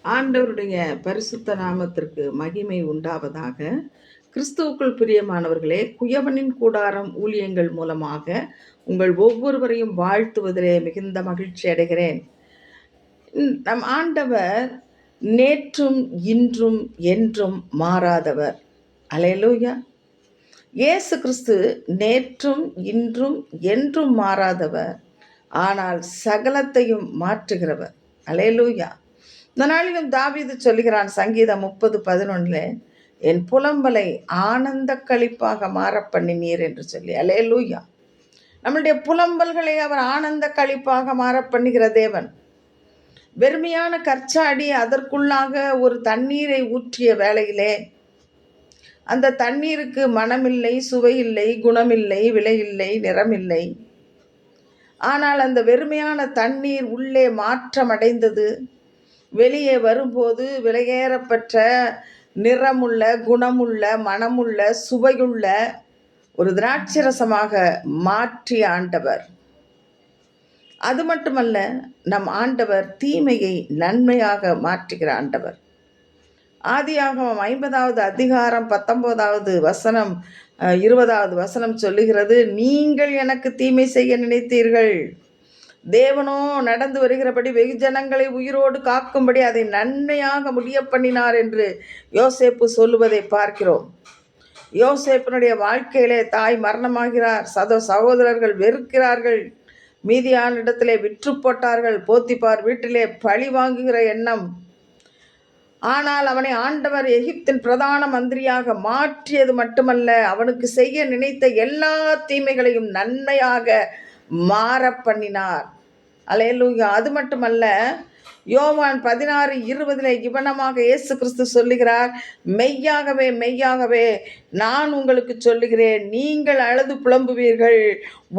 ஆண்டவருடைய பரிசுத்த நாமத்திற்கு மகிமை உண்டாவதாக. கிறிஸ்துவுக்குள் பிரியமானவர்களே, குயவனின் கூடாரம் ஊழியங்கள் மூலமாக உங்கள் ஒவ்வொருவரையும் வாழ்த்துவதிலே மிகுந்த மகிழ்ச்சி அடைகிறேன். நம் ஆண்டவர் நேற்றும் இன்றும் என்றும் மாறாதவர். அல்லேலூயா. இயேசு கிறிஸ்து நேற்றும் இன்றும் என்றும் மாறாதவர், ஆனால் சகலத்தையும் மாற்றுகிறவர். அல்லேலூயா. இந்த நாளிலும் தாவீது சொல்லுகிறான் சங்கீதம் 30:11, என் புலம்பலை ஆனந்த களிப்பாக மாற பண்ணினீர் என்று சொல்லி. அல்லேலூயா. நம்முடைய புலம்பல்களை அவர் ஆனந்த களிப்பாக மாற பண்ணுகிற தேவன். வெறுமையான கற்சாடி அதற்குள்ளாக ஒரு தண்ணீரை ஊற்றிய வேளையிலே அந்த தண்ணீருக்கு மனமில்லை, சுவையில்லை, குணமில்லை, விலையில்லை, நிறமில்லை. ஆனால் அந்த வெறுமையான தண்ணீர் உள்ளே மாற்றமடைந்தது. வெளியே வரும்போது விலையேறப்பெற்ற நிறமுள்ள, குணமுள்ள, மனமுள்ள, சுவையுள்ள ஒரு திராட்சரசமாக மாற்றிய ஆண்டவர். அது மட்டுமல்ல, நம் ஆண்டவர் தீமையை நன்மையாக மாற்றுகிற ஆண்டவர். ஆதியாகமம் 50வது அதிகாரம் 19வது வசனம் 20வது வசனம் சொல்லுகிறது, நீங்கள் எனக்கு தீமை செய்ய நினைத்தீர்கள், தேவனோ நடந்து வருகிறபடி வெகுஜனங்களை உயிரோடு காக்கும்படி அதை நன்மையாக முடிய பண்ணினார் என்று யோசேப்பு சொல்லுவதை பார்க்கிறோம். யோசேப்பினுடைய வாழ்க்கையிலே தாய் மரணமாகிறார், சகோதரர்கள் வெறுக்கிறார்கள், மீதியான இடத்திலே விற்று போட்டார்கள், போத்திபார் வீட்டிலே பழி வாங்குகிற எண்ணம். ஆனால் அவனை ஆண்டவர் எகிப்தின் பிரதான மந்திரியாக மாற்றியது மட்டுமல்ல, அவனுக்கு செய்ய நினைத்த எல்லா தீமைகளையும் நன்மையாக மாற பண்ணினார். அல்லேலூயா. அது மட்டுமல்ல, யோவான் 16:20 இவனமாக இயேசு கிறிஸ்து சொல்லுகிறார், மெய்யாகவே மெய்யாகவே நான் உங்களுக்கு சொல்லுகிறேன், நீங்கள் அழுது புலம்புவீர்கள்,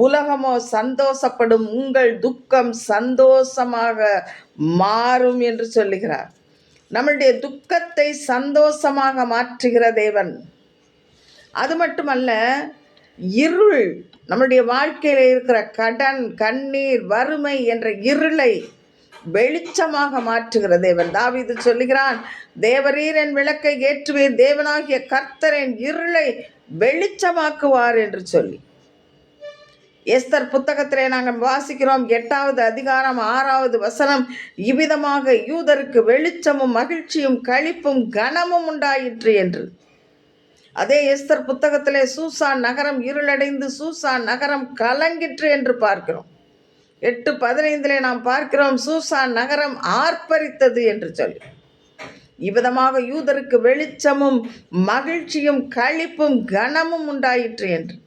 உலகமோ சந்தோஷப்படும், உங்கள் துக்கம் சந்தோஷமாக மாறும் என்று சொல்லுகிறார். நம்முடைய துக்கத்தை சந்தோஷமாக மாற்றுகிற தேவன். அது மட்டுமல்ல, இருள், நம்முடைய வாழ்க்கையில் இருக்கிற கடன், கண்ணீர், வறுமை என்ற இருளை வெளிச்சமாக மாற்றுகிற தேவன். தாவீது சொல்லுகிறான், தேவரீர் என் விளக்கை ஏற்றுவீர், தேவனாகிய கர்த்தர் என் இருளை வெளிச்சமாக்குவார் என்று சொல்லி. எஸ்தர் புத்தகத்திலே நாங்கள் வாசிக்கிறோம் 8வது அதிகாரம் 6வது வசனம், இவ்விதமாக யூதருக்கு வெளிச்சமும் மகிழ்ச்சியும் களிப்பும் கனமும் உண்டாயிற்று என்று. அதே எஸ்தர் புத்தகத்திலே சூசான் நகரம் இருளடைந்து சூசான் நகரம் கலங்கிற்று என்று பார்க்கிறோம். 8:15 நாம் பார்க்கிறோம், சூசான் நகரம் ஆர்ப்பரித்தது என்று சொல்லி. இவ்விதமாக யூதருக்கு வெளிச்சமும் மகிழ்ச்சியும் களிப்பும் கனமும் உண்டாயிற்று என்று.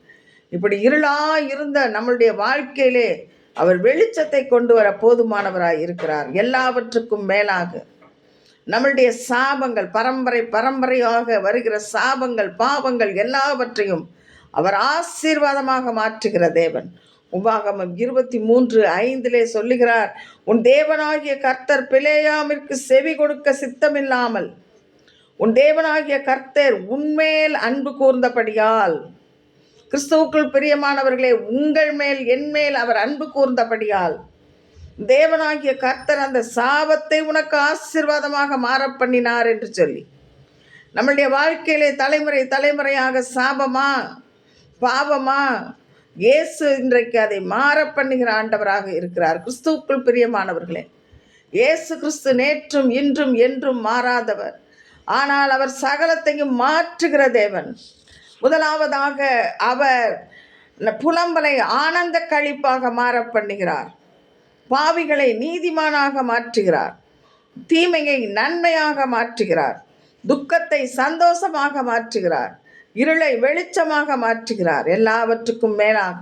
இப்படி இருந்த நம்மளுடைய வாழ்க்கையிலே அவர் வெளிச்சத்தை கொண்டு வர போதுமானவராய் இருக்கிறார். எல்லாவற்றுக்கும் மேலாக நம்மளுடைய சாபங்கள், பரம்பரையாக வருகிற சாபங்கள், பாவங்கள் எல்லாவற்றையும் அவர் ஆசீர்வாதமாக மாற்றுகிற தேவன். உபாகமம் 23:5 சொல்லுகிறார், உன் தேவனாகிய கர்த்தர் பிலேயாமிற்கு செவி கொடுக்க சித்தமில்லாமல், உன் தேவனாகிய கர்த்தர் உன்மேல் அன்பு கூர்ந்தபடியால். கிறிஸ்துவுக்குள் பிரியமானவர்களே, உங்கள் மேல், என் மேல் அவர் அன்பு கூர்ந்தபடியால் தேவனாகிய கர்த்தர் அந்த சாபத்தை உனக்கு ஆசீர்வாதமாக மாற பண்ணினார் என்று சொல்லி. நம்மளுடைய வாழ்க்கையிலே தலைமுறையாக சாபமா, பாவமா, இயேசு இன்றைக்கு அதை மாற பண்ணுகிற ஆண்டவராக இருக்கிறார். கிறிஸ்துவுக்குள் பிரியமானவர்களே, இயேசு கிறிஸ்து நேற்றும் இன்றும் என்றும் மாறாதவர், ஆனால் அவர் சகலத்தையும் மாற்றுகிற தேவன். முதலாவதாக அவர் புலம்பலை ஆனந்த களிப்பாக மாற பண்ணுகிறார், பாவிகளை நீதிமானாக மாற்றுகிறார், தீமையை நன்மையாக மாற்றுகிறார், துக்கத்தை சந்தோஷமாக மாற்றுகிறார், இருளை வெளிச்சமாக மாற்றுகிறார், எல்லாவற்றுக்கும் மேலாக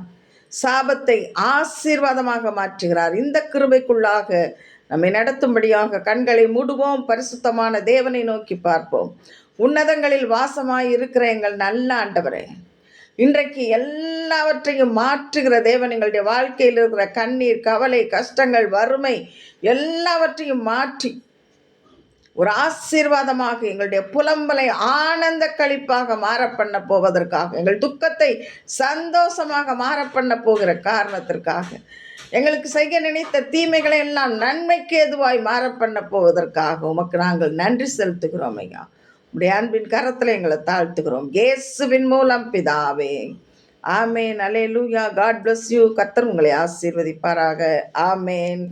சாபத்தை ஆசீர்வாதமாக மாற்றுகிறார். இந்த கிருபைக்குள்ளாக நம்மை நடத்தும்படியாக கண்களை மூடுவோம், பரிசுத்தமான தேவனை நோக்கி பார்ப்போம். உன்னதங்களில் வாசமாய் இருக்கிற எங்கள் நல்ல ஆண்டவரே, இன்றைக்கு எல்லாவற்றையும் மாற்றுகிற தேவன், எங்களுடைய வாழ்க்கையில் இருக்கிற கண்ணீர், கவலை, கஷ்டங்கள், வறுமை எல்லாவற்றையும் மாற்றி ஒரு ஆசீர்வாதமாக எங்களுடைய புலம்பலை ஆனந்த களிப்பாக மாற பண்ண போவதற்காக, எங்கள் துக்கத்தை சந்தோஷமாக மாற பண்ண போகிற காரணத்திற்காக, எங்களுக்கு செய்ய நினைத்த தீமைகளை எல்லாம் நன்மைக்கு எதுவாய் மாற பண்ண போவதற்காக உமக்கு நாங்கள் நன்றி செலுத்துகிறோம் ஐயா. உடைய அன்பின் கரத்தில் எங்களை தாழ்த்துகிறோம் இயேசுவின் மூலம் பிதாவே. ஆமேன். அல்லேலூயா. God bless you. கர்த்தர் உங்களை ஆசீர்வதிப்பாராக. ஆமேன்.